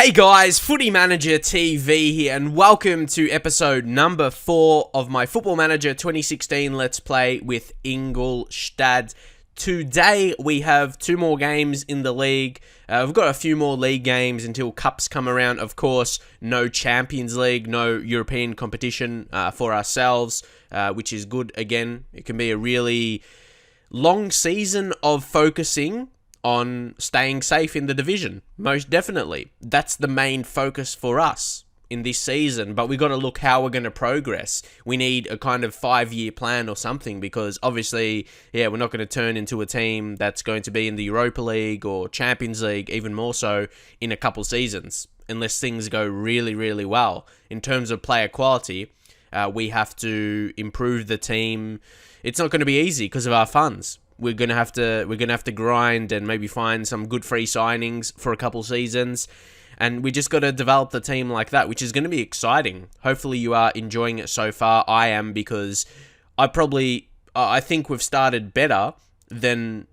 Hey guys, Footy Manager TV here, and welcome to episode number 4 of my Football Manager 2016 Let's Play with Ingolstadt. Today we have 2 more games in the league. We've got a few more league games until cups come around. Of course, no Champions League, no European competition for ourselves, which is good. Again, it can be a really long season of focusing on staying safe in the division. Most definitely. That's the main focus for us in this season, but we got to look how we're going to progress. We need a kind of 5-year plan or something, because obviously, we're not going to turn into a team that's going to be in the Europa League or Champions League, even more so in a couple seasons, unless things go really, really well. In terms of player quality, we have to improve the team. It's not going to be easy because of our funds. We're gonna have to grind and maybe find some good free signings for a couple seasons, and we just got to develop the team like that, which is going to be exciting. Hopefully, you are enjoying it so far. I am, because I think we've started better than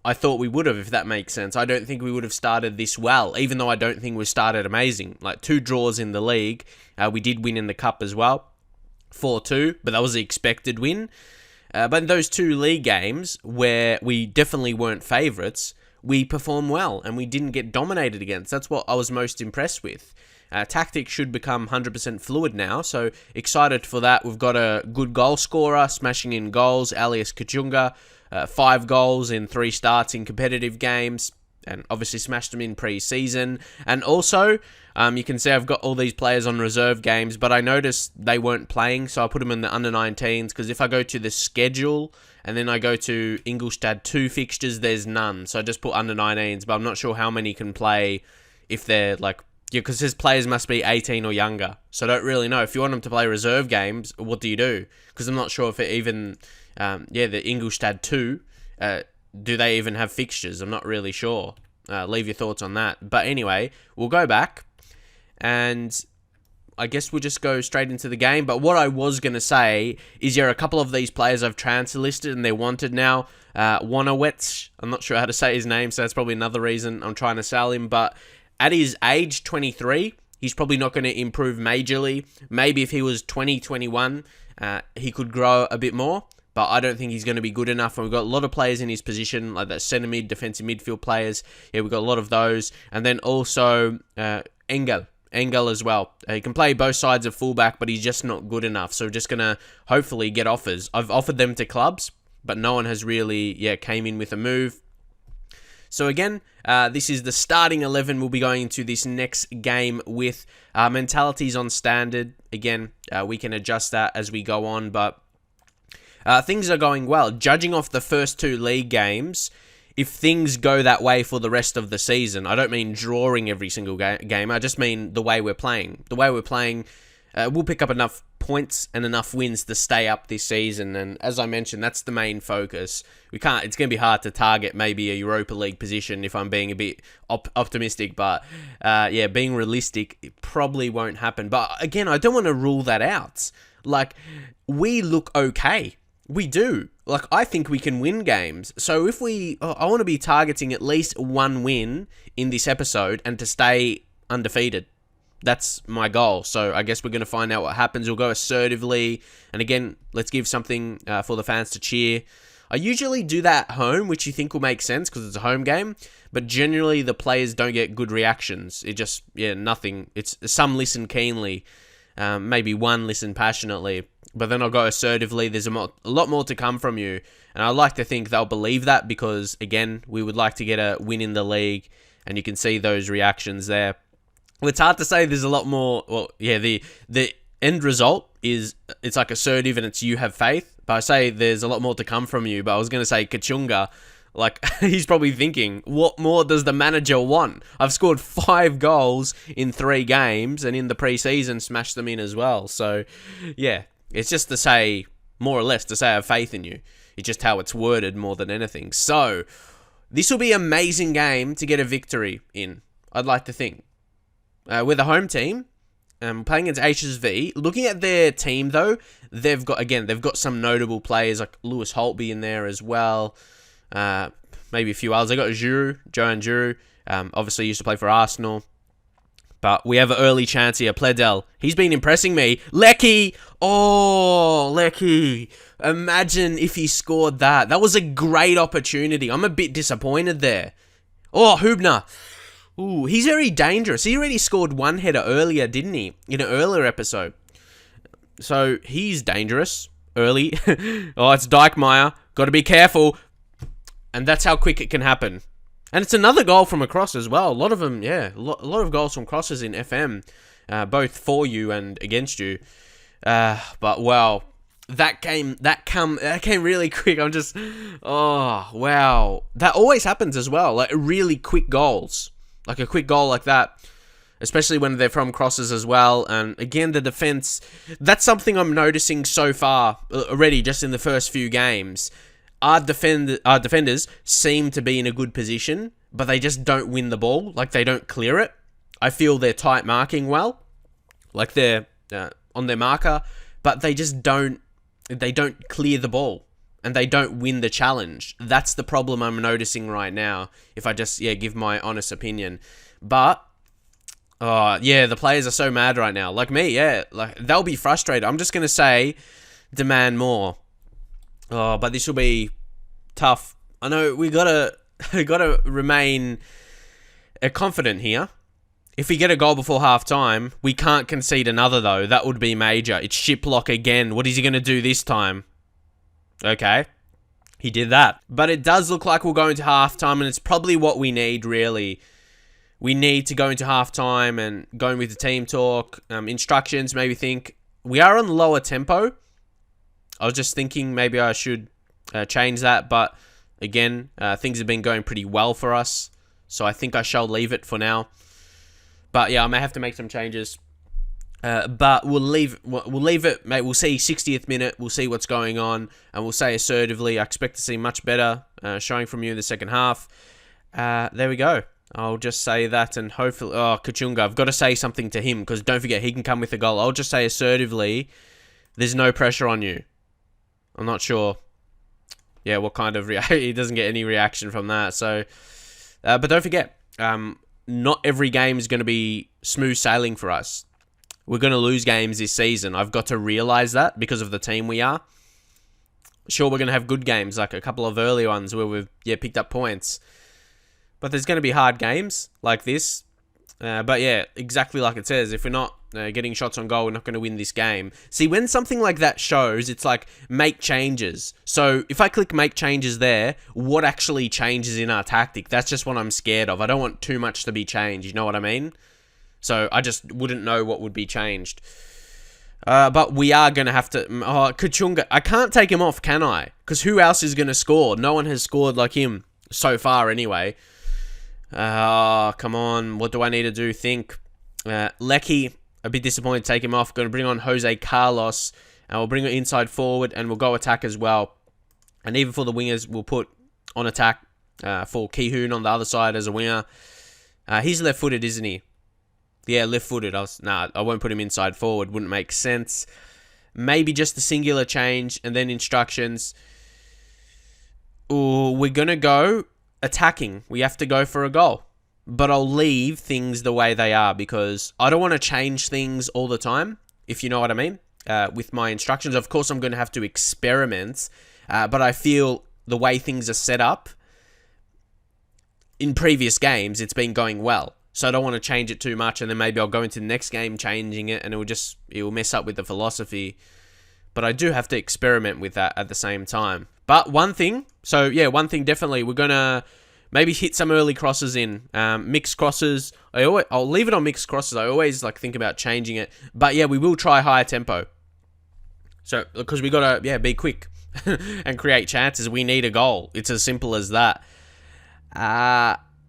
I thought we would have, if that makes sense. I don't think we would have started this well, even though I don't think we started amazing. Like 2 draws in the league, we did win in the cup as well, 4-2, but that was the expected win. But in those 2 league games, where we definitely weren't favourites, we performed well and we didn't get dominated against. That's what I was most impressed with. Tactics should become 100% fluid now, so excited for that. We've got a good goal scorer, smashing in goals, alias Kachunga, 5 goals in 3 starts in competitive games, and obviously smashed them in pre-season. And also, you can see I've got all these players on reserve games, but I noticed they weren't playing, so I put them in the under-19s, because if I go to the schedule and then I go to Ingolstadt 2 fixtures, there's none. So I just put under-19s, but I'm not sure how many can play if they're because his players must be 18 or younger. So I don't really know. If you want them to play reserve games, what do you do? Because I'm not sure if it even, the Ingolstadt 2, do they even have fixtures? I'm not really sure. Leave your thoughts on that. But anyway, we'll go back, and I guess we'll just go straight into the game. But what I was going to say is, a couple of these players I've transfer listed and they're wanted now. Wanawets, I'm not sure how to say his name, so that's probably another reason I'm trying to sell him. But at his age, 23, he's probably not going to improve majorly. Maybe if he was 20, 21, he could grow a bit more. But I don't think he's going to be good enough. And we've got a lot of players in his position, like that centre mid, defensive midfield players. We've got a lot of those. And then also Engel as well. He can play both sides of fullback, but he's just not good enough. So we're just going to hopefully get offers. I've offered them to clubs, but no one has really came in with a move. So again, this is the starting 11 we'll be going into this next game with. Mentalities on standard. Again, we can adjust that as we go on, but things are going well. Judging off the first 2 league games, if things go that way for the rest of the season, I don't mean drawing every single game, I just mean the way we're playing. The way we're playing, we'll pick up enough points and enough wins to stay up this season, and as I mentioned, that's the main focus. It's going to be hard to target maybe a Europa League position if I'm being a bit optimistic, but being realistic, it probably won't happen. But again, I don't want to rule that out. We look okay. We do. I think we can win games. So I want to be targeting at least 1 win in this episode and to stay undefeated. That's my goal. So I guess we're going to find out what happens. We'll go assertively. And again, let's give something for the fans to cheer. I usually do that at home, which you think will make sense because it's a home game. But generally, the players don't get good reactions. It just, nothing. It's some listen keenly. Maybe 1 listen passionately. But then I'll go assertively. There's a lot more to come from you. And I like to think they'll believe that because, again, we would like to get a win in the league. And you can see those reactions there. Well, it's hard to say there's a lot more. Well, the end result is it's assertive and it's you have faith. But I say there's a lot more to come from you. But I was going to say Kachunga. He's probably thinking, what more does the manager want? I've scored 5 goals in 3 games. And in the preseason, smashed them in as well. So, it's just to say, more or less, to say I have faith in you. It's just how it's worded more than anything. So, this will be an amazing game to get a victory in, I'd like to think. We're the home team, playing against HSV. Looking at their team, though, they've got some notable players, like Lewis Holtby in there as well. Maybe a few others. They got Johan Giroud. Obviously used to play for Arsenal. But we have an early chance here. Pledel. He's been impressing me. Lecky. Oh, Lecky. Imagine if he scored that. That was a great opportunity. I'm a bit disappointed there. Oh, Hubner. Ooh, he's very dangerous. He already scored one header earlier, didn't he? In an earlier episode. So, he's dangerous. Early. Oh, it's Dijkmeyer. Got to be careful. And that's how quick it can happen. And it's another goal from a cross as well. A lot of them, yeah. A lot of goals from crosses in FM. Both for you and against you. But, wow. That came really quick. I'm just... Oh, wow. That always happens as well. Like, really quick goals. Like, a quick goal like that. Especially when they're from crosses as well. And, again, the defense... That's something I'm noticing so far already, just in the first few games. Our defenders seem to be in a good position, but they just don't win the ball. Like, they don't clear it. I feel they're tight marking well. Like, they're on their marker, but they just don't... They don't clear the ball, and they don't win the challenge. That's the problem I'm noticing right now, if I just, give my honest opinion. But, the players are so mad right now. Like me, like, they'll be frustrated. I'm just going to say, demand more. Oh, but this will be tough. I know we gotta remain confident here. If we get a goal before half-time, we can't concede another, though. That would be major. It's Shiplock again. What is he going to do this time? Okay. He did that. But it does look like we'll go into half-time, and it's probably what we need, really. We need to go into half-time and going with the team talk, instructions, maybe think. We are on lower tempo. I was just thinking maybe I should change that, but again, things have been going pretty well for us, so I think I shall leave it for now. But yeah, I may have to make some changes. But we'll leave it, mate. We'll see 60th minute. We'll see what's going on, and we'll say assertively. I expect to see much better showing from you in the second half. There we go. I'll just say that, and hopefully, Kachunga. I've got to say something to him because don't forget he can come with a goal. I'll just say assertively. There's no pressure on you. I'm not sure. Yeah, what kind of he doesn't get any reaction from that. So, but don't forget. Not every game is going to be smooth sailing for us. We're going to lose games this season. I've got to realize that because of the team we are. Sure, we're going to have good games, like a couple of early ones where we've picked up points. But there's going to be hard games like this. But yeah, exactly like it says, if we're not getting shots on goal, we're not going to win this game. See, when something like that shows, it's like, make changes. So, if I click make changes there, what actually changes in our tactic? That's just what I'm scared of. I don't want too much to be changed, you know what I mean? So, I just wouldn't know what would be changed. But we are going to have to... Kachunga, I can't take him off, can I? Because who else is going to score? No one has scored like him, so far anyway. Come on. What do I need to do? Think. Lecky, a bit disappointed to take him off. Going to bring on Jose Carlos. And we'll bring it inside forward. And we'll go attack as well. And even for the wingers, we'll put on attack for Kihoon on the other side as a winger. He's left-footed, isn't he? Yeah, left-footed. I won't put him inside forward. Wouldn't make sense. Maybe just a singular change. And then instructions. Ooh, we're going to go... attacking. We have to go for a goal. But I'll leave things the way they are because I don't want to change things all the time, if you know what I mean, with my instructions. Of course, I'm going to have to experiment, but I feel the way things are set up in previous games, it's been going well. So I don't want to change it too much, and then maybe I'll go into the next game changing it, and it will mess up with the philosophy. But I do have to experiment with that at the same time. But one thing definitely, we're going to maybe hit some early crosses in. Mixed crosses. I'll leave it on mixed crosses. I always think about changing it. But yeah, we will try higher tempo. So, because we got to, be quick and create chances. We need a goal. It's as simple as that.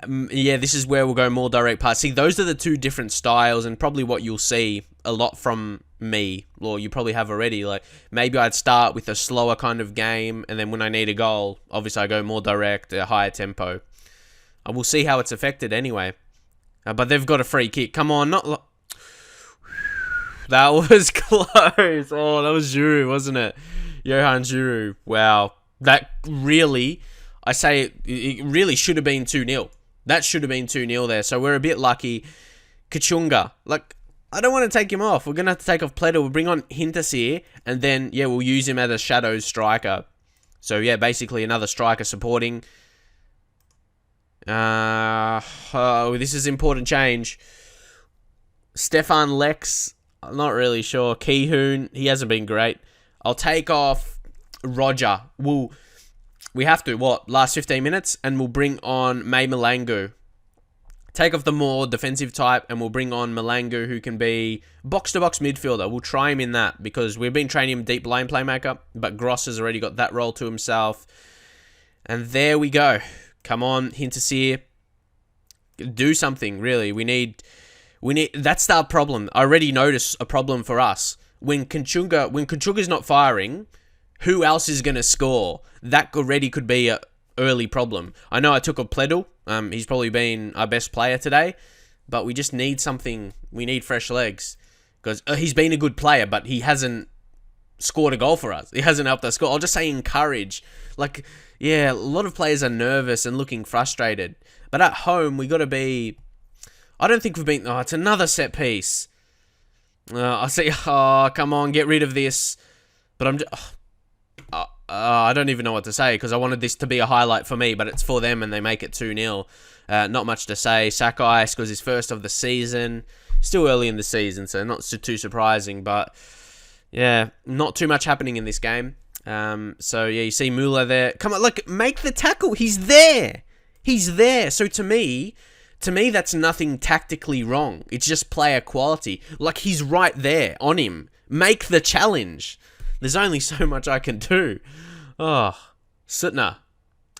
This is where we'll go more direct pass. See, those are the two different styles and probably what you'll see a lot from me, or you probably have already. Like, maybe I'd start with a slower kind of game, and then when I need a goal, obviously I go more direct, a higher tempo. And we'll see how it's affected anyway. But they've got a free kick. Come on, that was close. Oh, that was Giroud, wasn't it? Johan Giroud. Wow. That really, it really should have been 2-0. That should have been 2-0 there. So we're a bit lucky. Kachunga. Like, I don't want to take him off. We're going to have to take off Pletter. We'll bring on Hinterseer, and then, yeah, we'll use him as a shadow striker. So, yeah, basically another striker supporting. This is important change. Stefan Lex, I'm not really sure. Kihoon, he hasn't been great. I'll take off Roger. We have to, last 15 minutes? And we'll bring on May Malangu. Take off the more defensive type, and we'll bring on Malangu, who can be box-to-box midfielder. We'll try him in that, because we've been training him deep lane playmaker, but Gross has already got that role to himself. And there we go. Come on, Hinterseer. Do something, really. We need... That's our problem. I already noticed a problem for us. When Kachunga's not firing, who else is going to score? That already could be an early problem. I know I took a Pledel. He's probably been our best player today, but we just need something. We need fresh legs, because he's been a good player, but he hasn't scored a goal for us. He hasn't helped us score. I'll just say encourage. Like, yeah, a lot of players are nervous and looking frustrated, but at home we got to be... I don't think we've been... Oh, it's another set piece. I see... Oh, come on, get rid of this. But I'm just... I don't even know what to say, because I wanted this to be a highlight for me, but it's for them and they make it 2-0. Not much to say. Sakai scores his first of the season. Still early in the season, so not too surprising, but yeah, not too much happening in this game. So yeah, you see Muller there. Come on, look, make the tackle. He's there. He's there. So to me, that's nothing tactically wrong. It's just player quality. Like, he's right there on him. Make the challenge. There's only so much I can do. Oh, Suttner.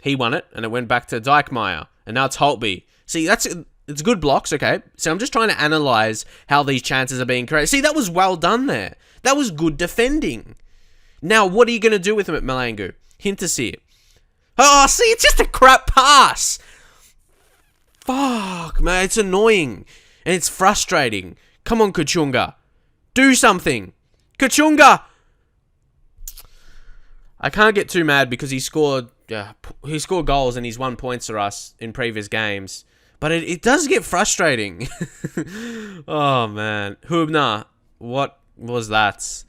He won it, and it went back to Dijkmeyer. And now it's Holtby. See, it's good blocks, okay? So I'm just trying to analyze how these chances are being created. See, that was well done there. That was good defending. Now, what are you going to do with him at Malangu? Hinterseer. Oh, see, it's just a crap pass. Fuck, man, it's annoying. And it's frustrating. Come on, Kachunga. Do something. Kachunga! I can't get too mad because he scored goals and he's won points for us in previous games. But it does get frustrating. Oh, man. Hubner, what was that?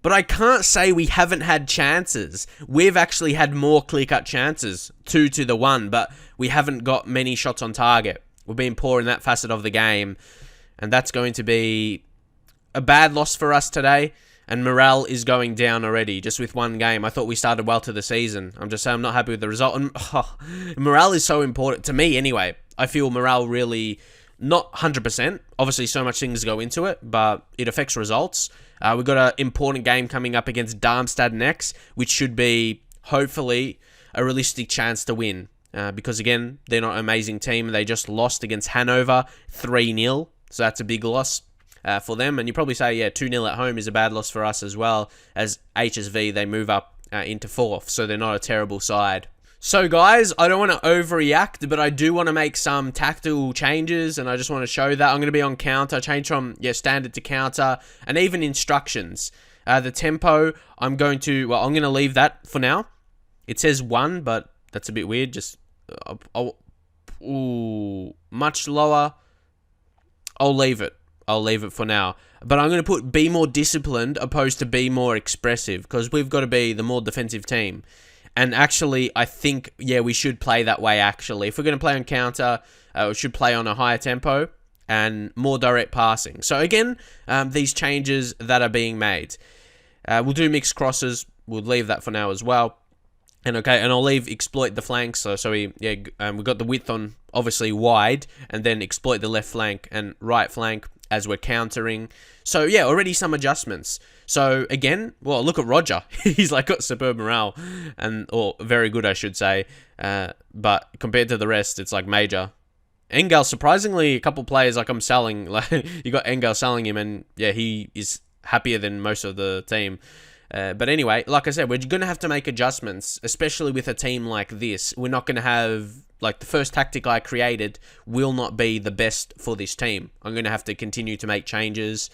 But I can't say we haven't had chances. We've actually had more clear-cut chances, 2-1, but we haven't got many shots on target. We've been poor in that facet of the game, and that's going to be a bad loss for us today, and morale is going down already, just with one game. I thought we started well to the season. I'm just saying I'm not happy with the result, and morale is so important, to me anyway. I feel morale really... Not 100%. Obviously, so much things go into it, but it affects results. We've got an important game coming up against Darmstadt next, which should be, hopefully, a realistic chance to win. Because, again, they're not an amazing team. They just lost against Hanover 3-0, so that's a big loss for them. And you probably say, yeah, 2-0 at home is a bad loss for us as well, as HSV, they move up into 4th, so they're not a terrible side. So guys, I don't want to overreact, but I do want to make some tactical changes, and I just want to show that. I'm going to be on counter, change from standard to counter, and even instructions. The tempo, I'm going to leave that for now. It says 1, but that's a bit weird. Just, much lower. I'll leave it. I'll leave it for now. But I'm going to put be more disciplined opposed to be more expressive, because we've got to be the more defensive team. And actually, I think, we should play that way, actually. If we're going to play on counter, we should play on a higher tempo and more direct passing. So again, these changes that are being made. We'll do mixed crosses. We'll leave that for now as well. And I'll leave exploit the flanks. So we've got the width on, obviously, wide, and then exploit the left flank and right flank as we're countering. So already some adjustments. So again, look at Roger. He's got superb morale, or very good, I should say. But compared to the rest, it's major. Engel, surprisingly, a couple players I'm selling. You got Engel selling him, and he is happier than most of the team. But anyway, like I said, we're going to have to make adjustments, especially with a team like this. We're not going to have, the first tactic I created will not be the best for this team. I'm going to have to continue to make changes,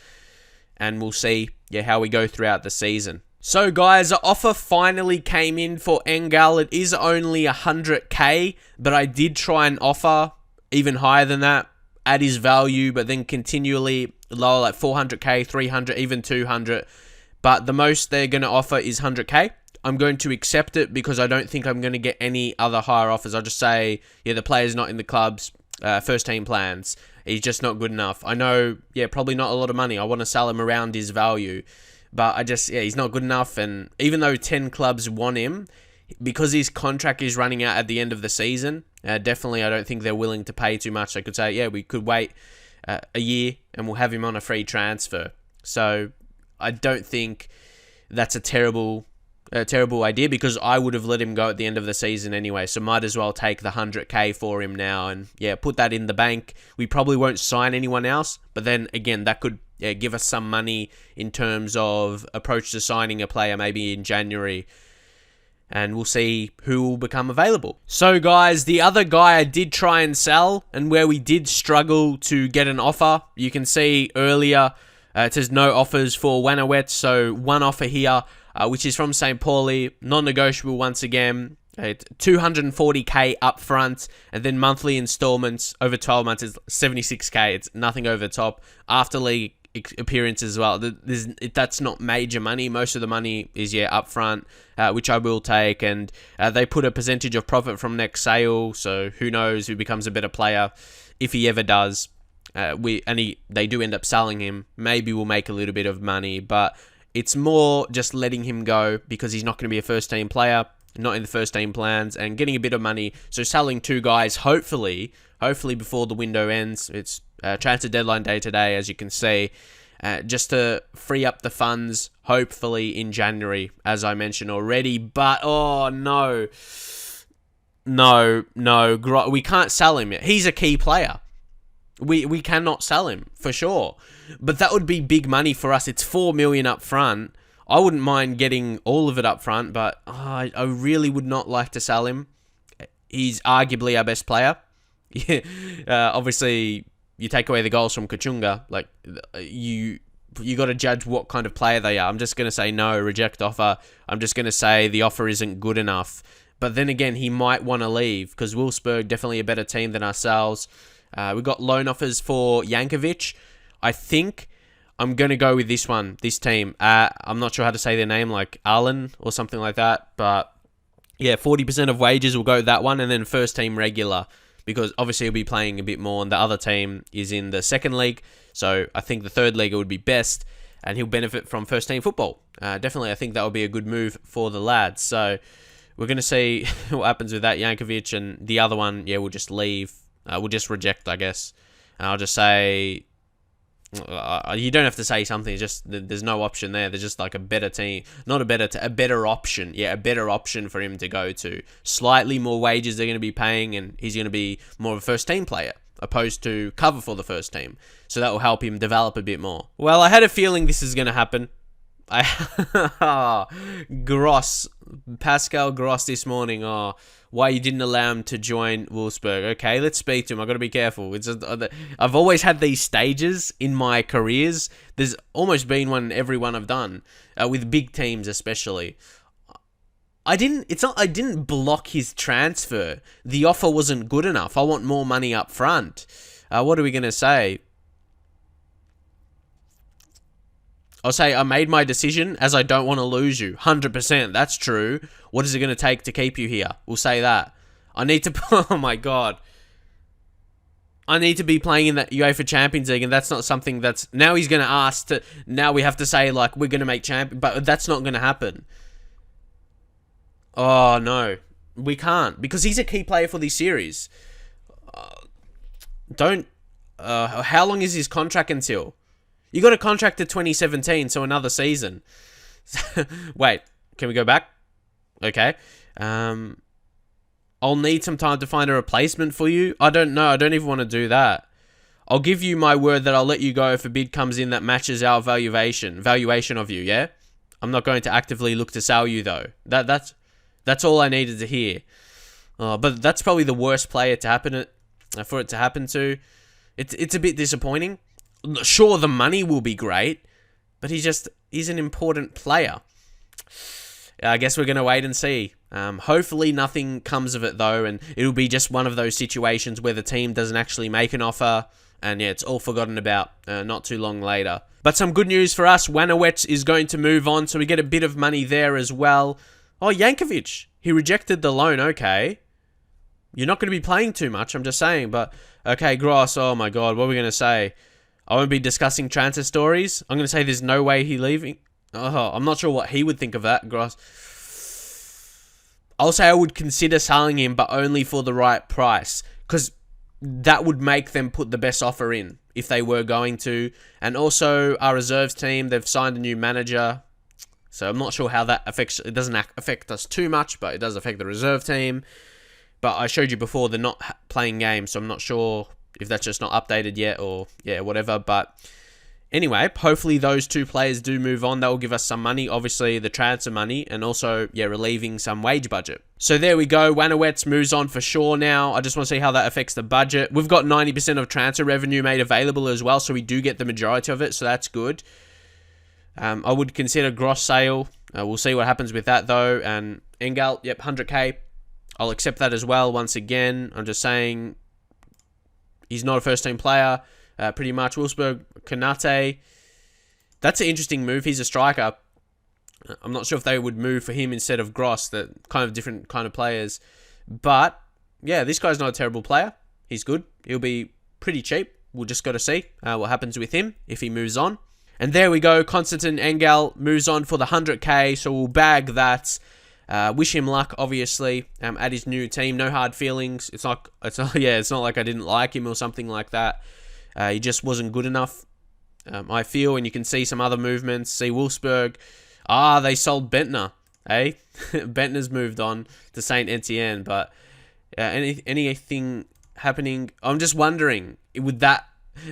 and we'll see how we go throughout the season. So guys, the offer finally came in for Engel. It is only 100k, but I did try and offer even higher than that. at his value, but then continually lower, like 400k, 300, even 200. But the most they're going to offer is 100k. I'm going to accept it because I don't think I'm going to get any other higher offers. I'll just say, yeah, the player's not in the club's first team plans. He's just not good enough. I know, yeah, probably not a lot of money. I want to sell him around his value. But he's not good enough. And even though 10 clubs want him, because his contract is running out at the end of the season, definitely I don't think they're willing to pay too much. They could say, yeah, we could wait a year and we'll have him on a free transfer. So I don't think that's a terrible idea, because I would have let him go at the end of the season anyway. So might as well take the 100k for him now and, yeah, put that in the bank. We probably won't sign anyone else, but then again, that could give us some money in terms of approach to signing a player maybe in January. And we'll see who will become available. So guys, the other guy I did try and sell, and where we did struggle to get an offer, you can see earlier, it says no offers for Wanawet. So one offer here, which is from St. Pauli, non-negotiable once again. It's 240k up front, and then monthly installments over 12 months is 76k. It's nothing over the top. After league appearances as well. That's not major money. Most of the money is, up front, which I will take. And they put a percentage of profit from next sale, so who knows who becomes a better player if he ever does. They do end up selling him. Maybe we'll make a little bit of money, but it's more just letting him go because he's not going to be a first team player, not in the first team plans, and getting a bit of money. So selling 2 guys, hopefully before the window ends. It's transfer deadline day today, as you can see, just to free up the funds, hopefully in January, as I mentioned already. But, oh, no, we can't sell him yet. He's a key player. We cannot sell him, for sure. But that would be big money for us. It's 4 million up front. I wouldn't mind getting all of it up front, but I really would not like to sell him. He's arguably our best player. Obviously, you take away the goals from Kachunga, like, you got to judge what kind of player they are. I'm just going to say no, reject offer. I'm just going to say the offer isn't good enough. But then again, he might want to leave, because Wolfsburg, definitely a better team than ourselves. We got loan offers for Jankovic. I think I'm going to go with this team. I'm not sure how to say their name, like Arlen or something like that. But yeah, 40% of wages will go that one, and then first team regular, because obviously he'll be playing a bit more, and the other team is in the second league. So I think the third league would be best, and he'll benefit from first team football. Definitely, I think that would be a good move for the lads. So we're going to see what happens with that, Jankovic, and the other one, we'll just leave. We'll just reject, I guess. And I'll just say, you don't have to say something. It's just, there's no option there. There's just like a better team, not a better option. Yeah, a better option for him to go to. Slightly more wages they're going to be paying, and he's going to be more of a first team player, opposed to cover for the first team. So that will help him develop a bit more. Well, I had a feeling this is going to happen. Pascal Gross this morning. Why you didn't allow him to join Wolfsburg? Okay, let's speak to him. I've got to be careful. I've always had these stages in my careers. There's almost been one in every one I've done, with big teams especially. I didn't block his transfer. The offer wasn't good enough. I want more money up front. What are we going to say? I'll say I made my decision, as I don't want to lose you. 100%, that's true. What is it going to take to keep you here? We'll say that. I need to... Oh my god. I need to be playing in that UEFA Champions League, and that's not something that's... Now he's going to ask to... Now we have to say, like, we're going to make champion... But that's not going to happen. Oh, no. We can't. Because he's a key player for this series. How long is his contract until? You got a contract to 2017, so another season. Wait, can we go back? Okay. I'll need some time to find a replacement for you. I don't know. I don't even want to do that. I'll give you my word that I'll let you go if a bid comes in that matches our valuation of you, yeah? I'm not going to actively look to sell you, though. That's all I needed to hear. But that's probably the worst player for it to happen to. It's a bit disappointing. Sure, the money will be great, but he's an important player. I guess we're going to wait and see. Hopefully nothing comes of it, though, and it'll be just one of those situations where the team doesn't actually make an offer, And yeah, it's all forgotten about not too long later. But some good news for us, Wanowetz is going to move on, so we get a bit of money there as well. Oh, Yankovic, he rejected the loan, okay. You're not going to be playing too much, I'm just saying, but okay, Gross, oh my god, what are we going to say? I won't be discussing transfer stories. I'm going to say there's no way he's leaving. Oh, I'm not sure what he would think of that, Gross. I'll say I would consider selling him, but only for the right price, because that would make them put the best offer in if they were going to. And also, our reserves team, they've signed a new manager, so I'm not sure how that affects. It doesn't affect us too much, but it does affect the reserve team. But I showed you before, they're not playing games, so I'm not sure if that's just not updated yet or, yeah, whatever. But anyway, hopefully those two players do move on. That will give us some money, obviously the transfer money, and also, yeah, relieving some wage budget. So there we go. Wanowetz moves on for sure now. I just want to see how that affects the budget. We've got 90% of transfer revenue made available as well, so we do get the majority of it, so that's good. I would consider gross sale. We'll see what happens with that, though. And Engel, yep, 100k. I'll accept that as well. Once again, I'm just saying he's not a first-team player, pretty much. Wolfsburg, Konate. That's an interesting move. He's a striker. I'm not sure if they would move for him instead of Gross. They're kind of different kind of players. But, yeah, this guy's not a terrible player. He's good. He'll be pretty cheap. We'll just got to see what happens with him if he moves on. And there we go. Konstantin Engel moves on for the 100k, so we'll bag that. Wish him luck, obviously, at his new team. No hard feelings. It's not like I didn't like him or something like that. He just wasn't good enough, I feel. And you can see some other movements. See Wolfsburg. They sold Bentner, eh? Bentner's moved on to Saint Etienne. But anything happening? I'm just wondering, would that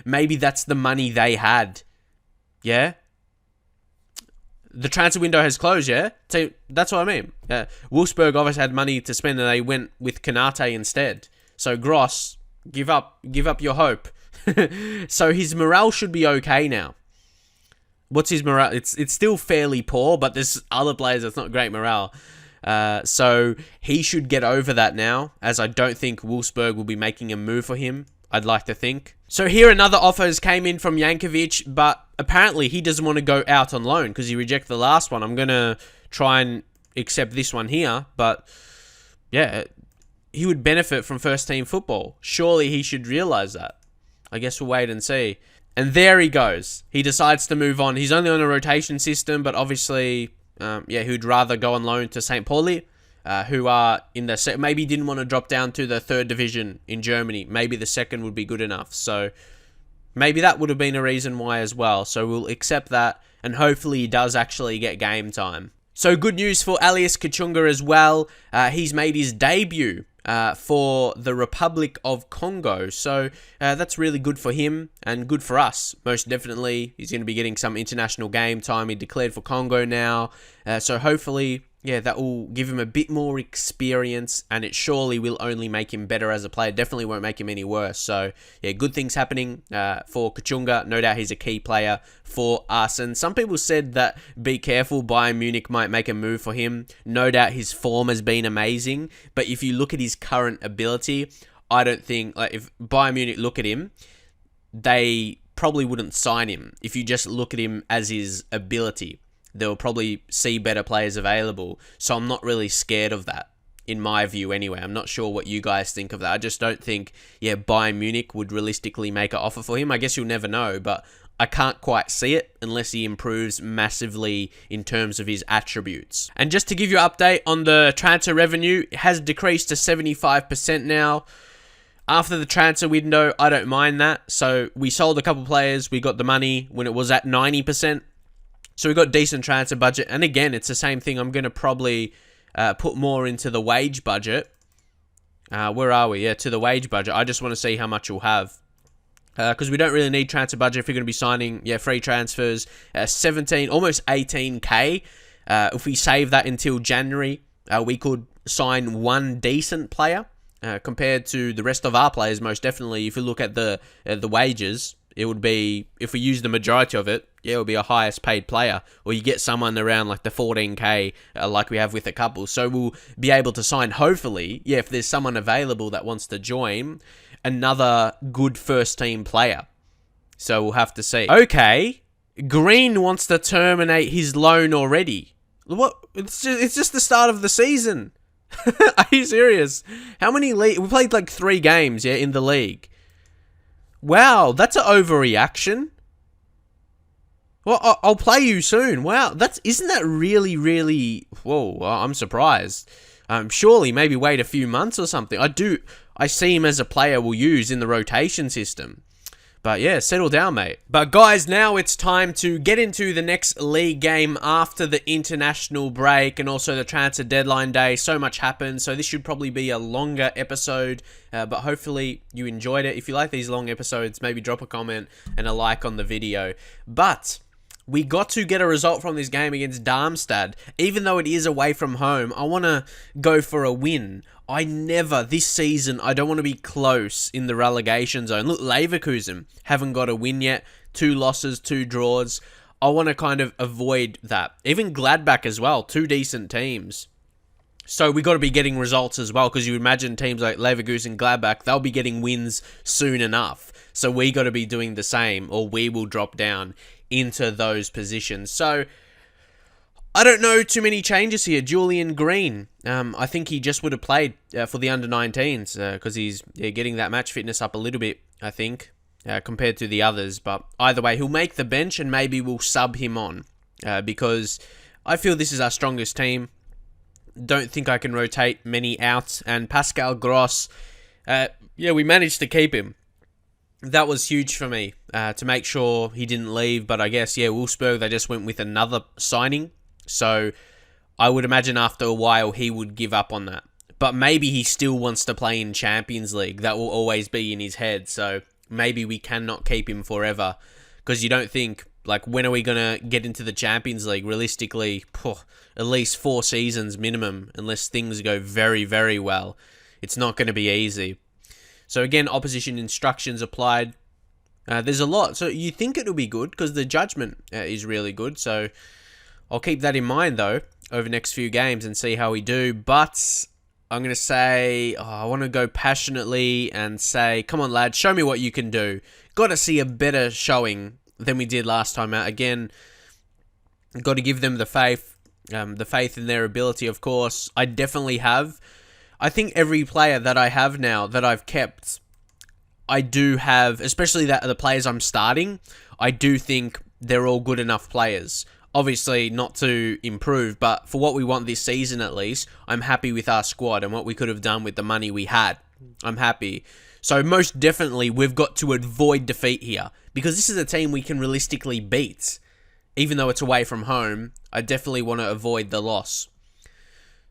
maybe that's the money they had? Yeah. The transfer window has closed, yeah? So that's what I mean. Wolfsburg obviously had money to spend and they went with Konate instead. So Gross, give up your hope. So his morale should be okay now. What's his morale? It's still fairly poor, but there's other players that's not great morale. So he should get over that now, as I don't think Wolfsburg will be making a move for him, I'd like to think. So here another offers came in from Yankovic, but apparently he doesn't want to go out on loan because he rejected the last one. I'm going to try and accept this one here, but yeah, he would benefit from first team football. Surely he should realize that. I guess we'll wait and see. And there he goes. He decides to move on. He's only on a rotation system, but obviously, he would rather go on loan to St. Pauli, who are in the... Maybe he didn't want to drop down to the third division in Germany. Maybe the second would be good enough. So maybe that would have been a reason why as well. So we'll accept that, and hopefully he does actually get game time. So good news for Alias Kachunga as well. He's made his debut for the Republic of Congo. So that's really good for him and good for us, most definitely. He's going to be getting some international game time. He declared for Congo now. So hopefully, yeah, that will give him a bit more experience, and it surely will only make him better as a player. Definitely won't make him any worse. So, yeah, good things happening for Kachunga. No doubt he's a key player for us. And some people said that, be careful, Bayern Munich might make a move for him. No doubt his form has been amazing. But if you look at his current ability, I don't think, like, if Bayern Munich look at him, they probably wouldn't sign him. If you just look at him as his ability, they'll probably see better players available. So I'm not really scared of that, in my view anyway. I'm not sure what you guys think of that. I just don't think, Bayern Munich would realistically make an offer for him. I guess you'll never know, but I can't quite see it unless he improves massively in terms of his attributes. And just to give you an update on the transfer revenue, it has decreased to 75% now. After the transfer window, I don't mind that. So we sold a couple players. We got the money when it was at 90%. So we've got decent transfer budget. And again, it's the same thing. I'm going to probably put more into the wage budget. Where are we? Yeah, to the wage budget. I just want to see how much we'll have. Because we don't really need transfer budget if we're going to be signing free transfers. 17, almost 18k. If we save that until January, we could sign one decent player. Compared to the rest of our players, most definitely. If you look at the wages, it would be, if we use the majority of it, it would be a highest paid player. Or you get someone around like the 14k, like we have with a couple. So we'll be able to sign, hopefully, if there's someone available that wants to join, another good first team player. So we'll have to see. Okay, Green wants to terminate his loan already. What? It's just the start of the season. Are you serious? How many we played like 3 games, in the league. Wow, that's an overreaction. Well, I'll play you soon. Wow, isn't that really, really... Whoa, I'm surprised. Surely, maybe wait a few months or something. I see him as a player we'll use in the rotation system. But yeah, settle down, mate. But guys, now it's time to get into the next league game after the international break and also the transfer deadline day. So much happened, so this should probably be a longer episode, but hopefully you enjoyed it. If you like these long episodes, maybe drop a comment and a like on the video. But we got to get a result from this game against Darmstadt. Even though it is away from home, I want to go for a win. This season, I don't want to be close in the relegation zone. Look, Leverkusen haven't got a win yet. 2 losses, 2 draws. I want to kind of avoid that. Even Gladbach as well, 2 decent teams. So we got to be getting results as well, because you imagine teams like Leverkusen, Gladbach, they'll be getting wins soon enough. So we got to be doing the same, or we will drop down into those positions. So I don't know too many changes here. Julian Green, I think he just would have played for the under-19s because he's getting that match fitness up a little bit, I think, compared to the others. But either way, he'll make the bench and maybe we'll sub him on because I feel this is our strongest team. Don't think I can rotate many out. And Pascal Gross, we managed to keep him. That was huge for me to make sure he didn't leave. But I guess, Wolfsburg, they just went with another signing. So I would imagine after a while he would give up on that. But maybe he still wants to play in Champions League. That will always be in his head. So maybe we cannot keep him forever. Because you don't think, like, when are we going to get into the Champions League? Realistically, at least 4 seasons minimum, unless things go very, very well. It's not going to be easy. So again, opposition instructions applied. There's a lot. So you think it'll be good because the judgment is really good. So I'll keep that in mind, though, over the next few games and see how we do. But I'm going to say, I want to go passionately and say, come on, lad, show me what you can do. Got to see a better showing than we did last time out. Again, got to give them the faith in their ability, of course. I definitely have. I think every player that I have now that I've kept, I do have, especially the players I'm starting, I do think they're all good enough players. Obviously, not to improve, but for what we want this season at least, I'm happy with our squad and what we could have done with the money we had. I'm happy. So most definitely, we've got to avoid defeat here, because this is a team we can realistically beat. Even though it's away from home, I definitely want to avoid the loss.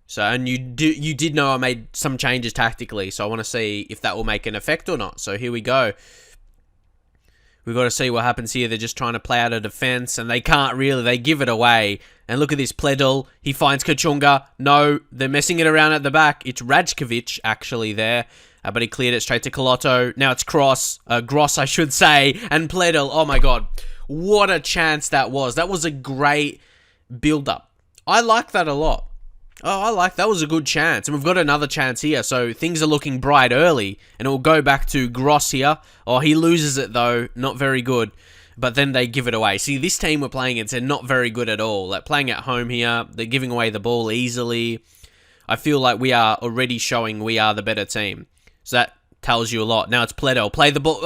So, and you did know I made some changes tactically, so I want to see if that will make an effect or not. So here we go. We've got to see what happens here. They're just trying to play out a defense, and they can't really. They give it away. And look at this, Pledel. He finds Kachunga. No, they're messing it around at the back. It's Rajkovic, actually, there. But he cleared it straight to Kolotto. Now it's Gross, I should say, and Pledel. Oh, my God. What a chance that was. That was a great build-up. I like that a lot. That was a good chance. And we've got another chance here. So things are looking bright early. And it will go back to Gross here. Oh, he loses it though. Not very good. But then they give it away. See, this team we're playing against, they're not very good at all. Like playing at home here. They're giving away the ball easily. I feel like we are already showing we are the better team. So that tells you a lot. Now it's Pledel. Play the ball.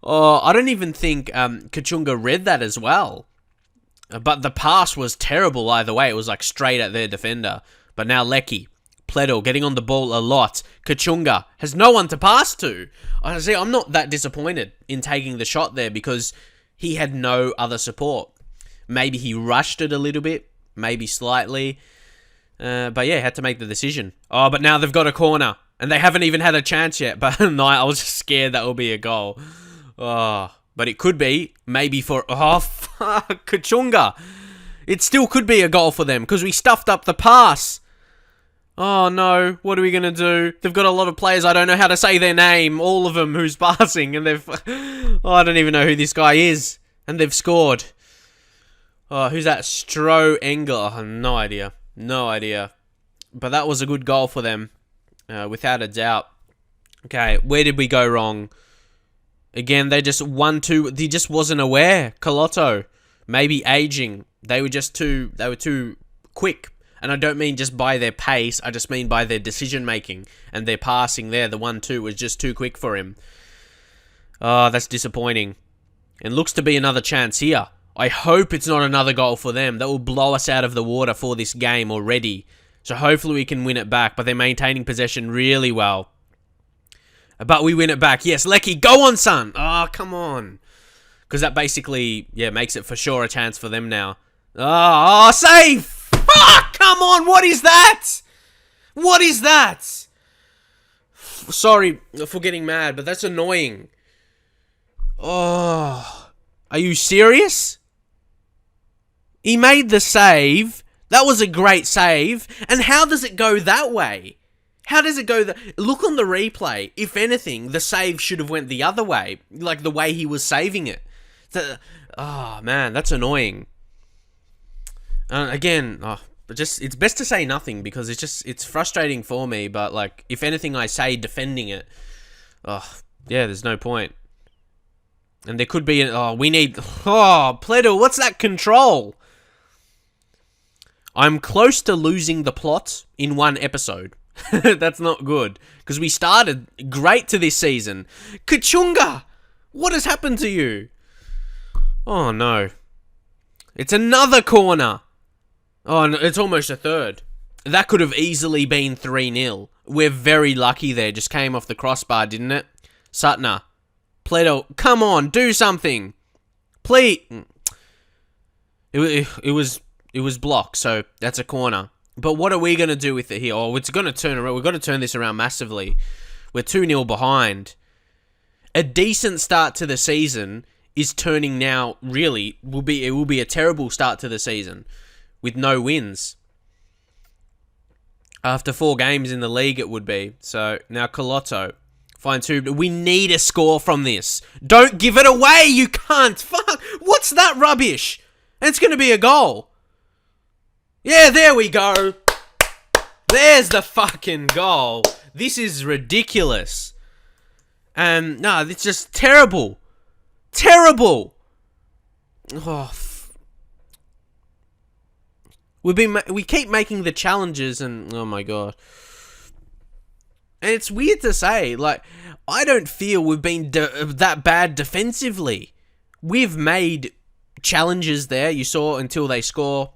Oh, I don't even think Kachunga read that as well. But the pass was terrible either way. It was like straight at their defender. But now Lecky, Pledel getting on the ball a lot. Kachunga has no one to pass to. Honestly, I'm not that disappointed in taking the shot there because he had no other support. Maybe he rushed it a little bit. Maybe slightly. But yeah, had to make the decision. Oh, but now they've got a corner. And they haven't even had a chance yet. But no, I was just scared that will be a goal. Oh, but it could be. Maybe for... Oh, fuck. Kachunga. It still could be a goal for them because we stuffed up the pass. Oh, no. What are we going to do? They've got a lot of players. I don't know how to say their name. All of them who's passing. And they've... Oh, I don't even know who this guy is. And they've scored. Oh, who's that? Engel. Oh, no idea. No idea. But that was a good goal for them. Without a doubt. Okay, where did we go wrong? Again, they just 1-2. He just wasn't aware. Colotto, maybe aging. They were too quick. And I don't mean just by their pace. I just mean by their decision making and their passing there. The 1-2 was just too quick for him. Oh, that's disappointing. And looks to be another chance here. I hope it's not another goal for them. That will blow us out of the water for this game already. So hopefully we can win it back. But they're maintaining possession really well. But we win it back. Yes, Lecky, go on, son. Oh, come on. Because that basically, makes it for sure a chance for them now. Oh, save! Fuck, come on. What is that? What is that? Sorry for getting mad, but that's annoying. Oh, are you serious? He made the save. That was a great save. And how does it go that way? How does it go? Look on the replay. If anything, the save should have went the other way. Like the way he was saving it. Oh, man, that's annoying. Again, it's best to say nothing because it's frustrating for me. But, like, if anything I say defending it, there's no point. And there could be, Pledo, what's that control? I'm close to losing the plot in one episode. That's not good. Because we started great to this season. Kachunga! What has happened to you? Oh, no. It's another corner. Oh, no, it's almost a third. That could have easily been 3-0. We're very lucky there. Just came off the crossbar, didn't it? Sutner. Pledo, come on, do something. Please. It was blocked, so that's a corner. But what are we going to do with it here? Oh, it's going to turn around. We've got to turn this around massively. We're 2-0 behind. A decent start to the season is turning now, really, it will be a terrible start to the season with no wins. After 4 games in the league, it would be. So, now Colotto. Fine, 2. We need a score from this. Don't give it away, you can't. Fuck. What's that rubbish? And it's going to be a goal. Yeah, there we go. There's the fucking goal. This is ridiculous. No, it's just terrible. Terrible. Oh, we keep making the challenges and, oh my god. And it's weird to say, like, I don't feel we've been that bad defensively. We've made challenges there, you saw, until they score.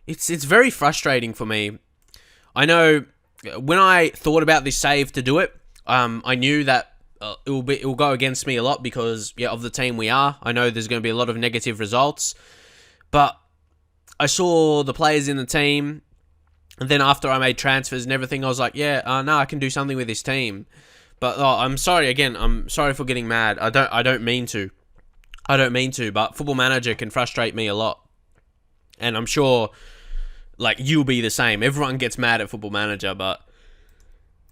It's very frustrating for me. I know when I thought about this save to do it, I knew that it will go against me a lot because of the team we are. I know there's going to be a lot of negative results, but I saw the players in the team. And then after I made transfers and everything, I was like, I can do something with this team. But I'm sorry again. I'm sorry for getting mad. I don't mean to. But Football Manager can frustrate me a lot, and I'm sure, like, you'll be the same. Everyone gets mad at Football Manager, but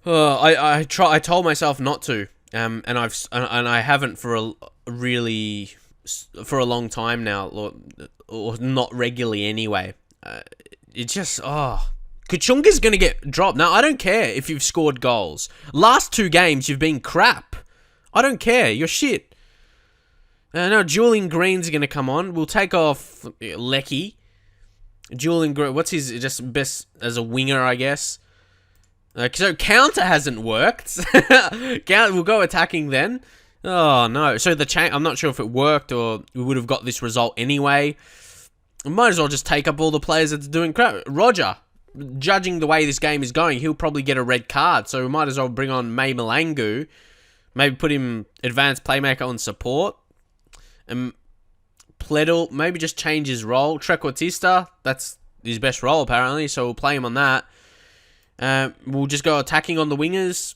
I told myself not to, and I haven't for a long time now, or not regularly anyway. It's just Kachunga's going to get dropped. Now, I don't care if you've scored goals. Last 2 games, you've been crap. I don't care. You're shit. Now, Julian Green's going to come on. We'll take off Lecky. Julian Green, what's his just best as a winger, I guess? So, counter hasn't worked. We'll go attacking then. Oh, no. So, I'm not sure if it worked or we would have got this result anyway. We might as well just take up all the players that's doing crap. Roger. Judging the way this game is going, he'll probably get a red card. So we might as well bring on May Malangu. Maybe put him advanced playmaker on support. And Pledel, maybe just change his role. Trequartista, that's his best role apparently. So we'll play him on that. We'll just go attacking on the wingers.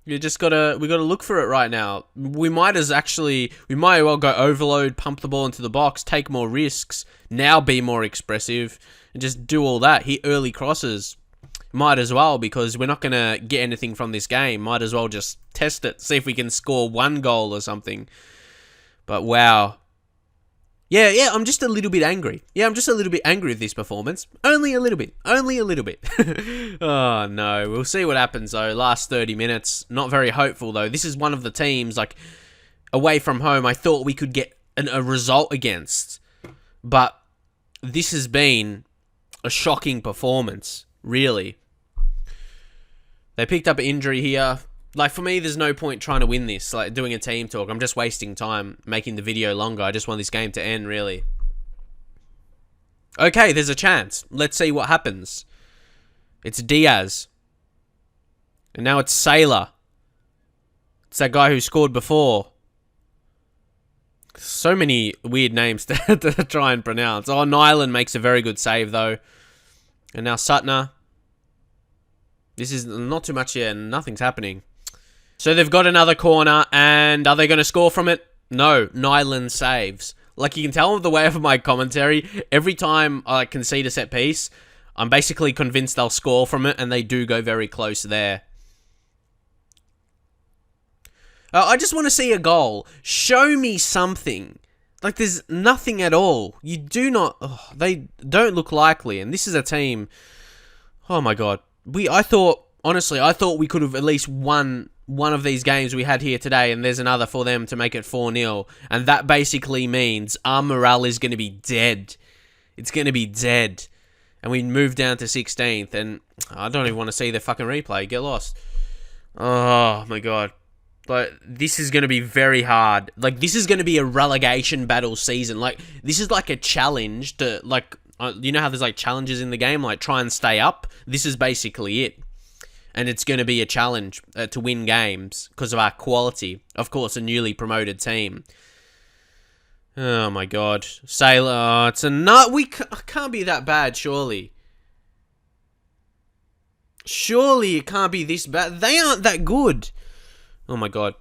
We gotta look for it right now. We might as well go overload, pump the ball into the box, take more risks, now be more expressive, and just do all that. Hit early crosses. Might as well, because we're not gonna get anything from this game. Might as well just test it, see if we can score 1 goal or something. But wow. Yeah, I'm just a little bit angry. Yeah, I'm just a little bit angry with this performance. Only a little bit. Only a little bit. Oh, no. We'll see what happens, though. Last 30 minutes. Not very hopeful, though. This is one of the teams, like, away from home, I thought we could get a result against. But this has been a shocking performance, really. They picked up an injury here. Like, for me, there's no point trying to win this, like, doing a team talk. I'm just wasting time making the video longer. I just want this game to end, really. Okay, there's a chance. Let's see what happens. It's Diaz. And now it's Sailor. It's that guy who scored before. So many weird names to try and pronounce. Oh, Nyland makes a very good save, though. And now Sutner. This is not too much here. Nothing's happening. So they've got another corner, and are they going to score from it? No, Nyland saves. Like, you can tell with the way of my commentary, every time I concede a set piece, I'm basically convinced they'll score from it, and they do go very close there. I just want to see a goal. Show me something. Like, there's nothing at all. You do not... Oh, they don't look likely, and this is a team... Oh, my God. Honestly, I thought we could have at least won one of these games we had here today, and there's another for them to make it 4-0. And that basically means our morale is going to be dead. It's going to be dead. And we move down to 16th, and I don't even want to see the fucking replay. Get lost. Oh, my God. Like, this is going to be very hard. Like, this is going to be a relegation battle season. Like, this is like a challenge to, like... you know how there's, like, challenges in the game? Like, try and stay up? This is basically it. And it's going to be a challenge to win games because of our quality. Of course, a newly promoted team. Oh, my God. Sailor. Oh, it's a nut. Can't be that bad, surely. Surely it can't be this bad. They aren't that good. Oh, my God.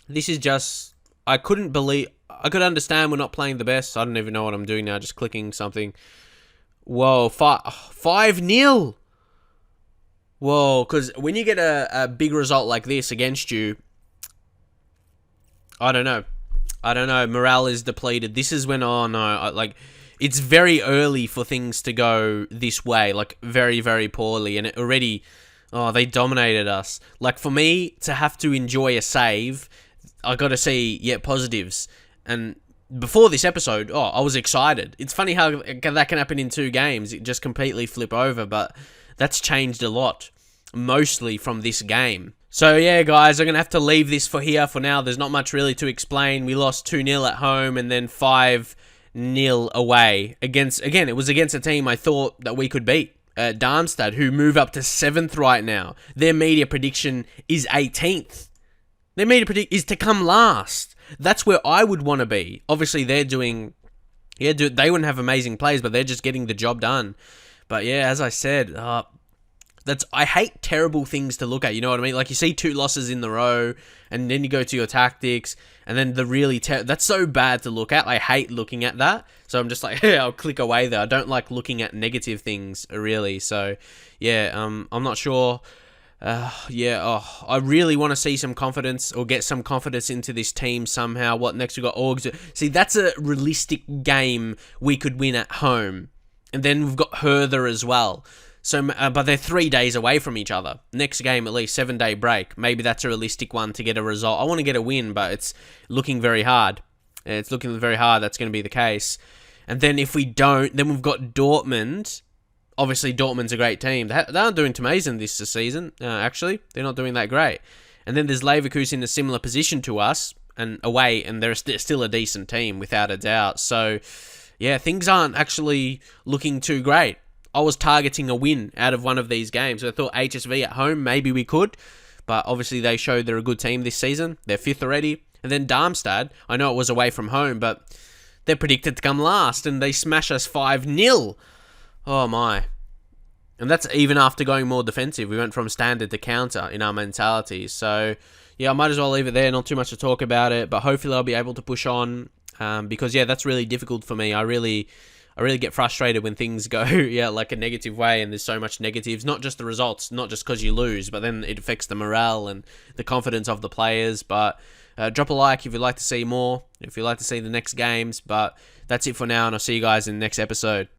This is just... I couldn't believe... I could understand we're not playing the best. I don't even know what I'm doing now. Just clicking something. Whoa. 5-0. Whoa, because when you get a big result like this against you, I don't know. Morale is depleted. This is when, oh no, it's very early for things to go this way, like very, very poorly. And it already, they dominated us. Like, for me to have to enjoy a save, I got to see, positives. And before this episode, I was excited. It's funny how that can happen in 2 games. It just completely flip over, but... That's changed a lot, mostly from this game. So yeah, guys, I'm going to have to leave this for here for now. There's not much really to explain. We lost 2-0 at home and then 5-0 away. Again, it was against a team I thought that we could beat. Darmstadt, who move up to 7th right now. Their media prediction is 18th. Their media prediction is to come last. That's where I would want to be. Obviously, they're doing... Yeah, they wouldn't have amazing plays, but they're just getting the job done. But yeah, as I said, I hate terrible things to look at, you know what I mean? Like, you see 2 losses in the row, and then you go to your tactics, and then the really... That's so bad to look at. I hate looking at that. So I'm just like, I'll click away there. I don't like looking at negative things, really. So, yeah, I'm not sure... I really want to see some confidence or get some confidence into this team somehow. What next? We got Orgs. See, that's a realistic game we could win at home. And then we've got Hertha as well. So, but they're 3 days away from each other. Next game, at least 7-day break. Maybe that's a realistic one to get a result. I want to get a win, but it's looking very hard. It's looking very hard. That's going to be the case. And then if we don't, then we've got Dortmund. Obviously, Dortmund's a great team. They aren't doing amazing this season, actually. They're not doing that great. And then there's Leverkusen in a similar position to us, and away, and they're still a decent team, without a doubt. So, yeah, things aren't actually looking too great. I was targeting a win out of one of these games. I thought HSV at home, maybe we could. But obviously, they showed they're a good team this season. They're 5th already. And then Darmstadt, I know it was away from home, but they're predicted to come last, and they smash us 5-0. Oh my. And that's even after going more defensive. We went from standard to counter in our mentality. So, yeah, I might as well leave it there. Not too much to talk about it. But hopefully I'll be able to push on. Because, yeah, that's really difficult for me. I I really get frustrated when things go, like a negative way, and there's so much negatives, not just the results, not just because you lose, but then it affects the morale and the confidence of the players. But drop a like if you'd like to see more, if you'd like to see the next games. But that's it for now, and I'll see you guys in the next episode.